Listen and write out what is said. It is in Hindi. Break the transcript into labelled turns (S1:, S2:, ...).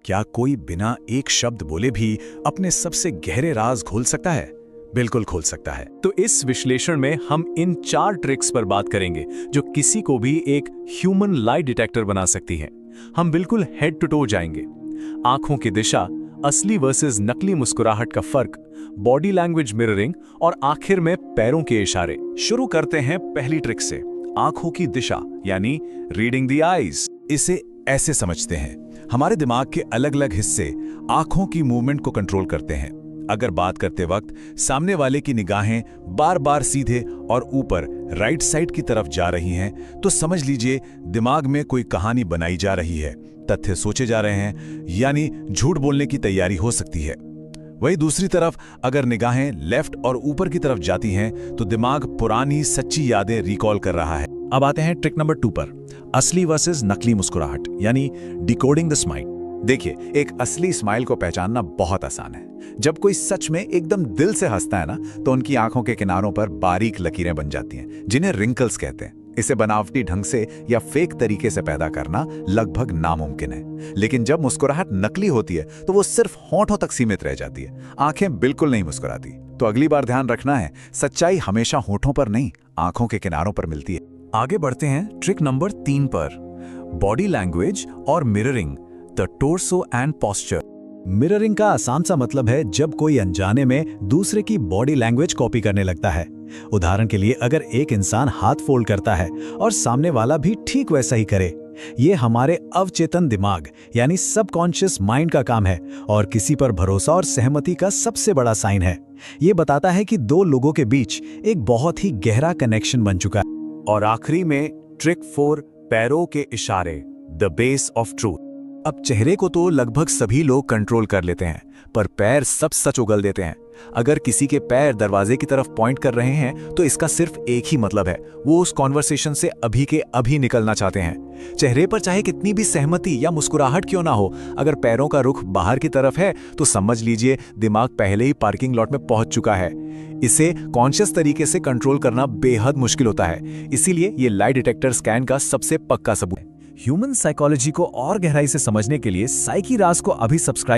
S1: क्या कोई बिना एक शब्द बोले भी अपने सबसे गहरे राज खोल सकता है? बिल्कुल खोल सकता है।
S2: तो इस विश्लेषण में हम इन 4 ट्रिक्स पर बात करेंगे जो किसी को भी एक ह्यूमन लाई डिटेक्टर बना सकती हैं। हम बिल्कुल हेड टू टो जाएंगे। आंखों की दिशा, असली वर्सेस नकली मुस्कुराहट का फर्क, बॉडी लैंग्वेज मिररिंग और आखिर में पैरों के इशारे।
S1: शुरू करते हैं पहली ट्रिक से, आंखों की दिशा यानी रीडिंग द आईज। इसे ऐसे समझते हैं, हमारे दिमाग के अलग अलग हिस्से आंखों की मूवमेंट को कंट्रोल करते हैं। अगर बात करते वक्त सामने वाले की निगाहें बार बार सीधे और ऊपर राइट साइड की तरफ जा रही हैं, तो समझ लीजिए दिमाग में कोई कहानी बनाई जा रही है, तथ्य सोचे जा रहे हैं, यानी झूठ बोलने की तैयारी हो सकती है। वही दूसरी तरफ अगर निगाहें लेफ्ट और ऊपर की तरफ जाती हैं, तो दिमाग पुरानी सच्ची यादें रिकॉल कर रहा है। अब आते हैं ट्रिक नंबर 2 पर, असली वर्सेस नकली मुस्कुराहट यानी डिकोडिंग द स्माइल। देखिए, एक असली स्माइल को पहचानना बहुत आसान है। जब कोई सच में एकदम दिल से हंसता है ना, तो उनकी आंखों के किनारों पर बारीक लकीरें बन जाती हैं, जिन्हें रिंकल्स कहते हैं। इसे बनावटी ढंग से या फेक तरीके से पैदा करना लगभग नामुमकिन है। लेकिन जब मुस्कुराहट नकली होती है, तो वो सिर्फ होंठों तक सीमित रह जाती है, आंखें बिल्कुल नहीं मुस्कुराती। तो अगली बार ध्यान रखना है, सच्चाई हमेशा होंठों पर नहीं, आंखों के किनारों पर मिलती है।
S2: आगे बढ़ते हैं ट्रिक नंबर 3 पर, बॉडी लैंग्वेज और mirroring the torso and posture.
S3: Mirroring का आसान सा मतलब है जब कोई अनजाने में दूसरे की बॉडी लैंग्वेज कॉपी करने लगता है। उदाहरण के लिए, अगर एक इंसान हाथ फोल्ड करता है और सामने वाला भी ठीक वैसा ही करे, ये हमारे अवचेतन दिमाग यानी सबकॉन्शियस माइंड का काम है और किसी पर भरोसा और सहमति का सबसे बड़ा साइन है। ये बताता है कि 2 लोगों के बीच एक बहुत ही गहरा कनेक्शन बन चुका है।
S2: और आखिरी में ट्रिक 4, पैरों के इशारे द बेस ऑफ ट्रूथ।
S1: अब चेहरे को तो लगभग सभी लोग कंट्रोल कर लेते हैं, पर पैर सब सच उगल देते हैं। अगर किसी के पैर दरवाजे की तरफ पॉइंट कर रहे हैं, तो इसका सिर्फ एक ही मतलब है, वो उस कॉन्वर्सेशन से अभी के अभी निकलना चाहते हैं। चेहरे पर चाहे कितनी भी सहमति या मुस्कुराहट क्यों ना हो, अगर पैरों का रुख बाहर की तरफ है, तो समझ लीजिए दिमाग पहले ही पार्किंग लॉट में पहुंच चुका है। इसे कॉन्शियस तरीके से कंट्रोल करना बेहद मुश्किल होता है, इसीलिए ये लाई डिटेक्टर स्कैन का सबसे पक्का सबूत है।
S3: ह्यूमन साइकोलॉजी को और गहराई से समझने के लिए साइकी राज को अभी सब्सक्राइब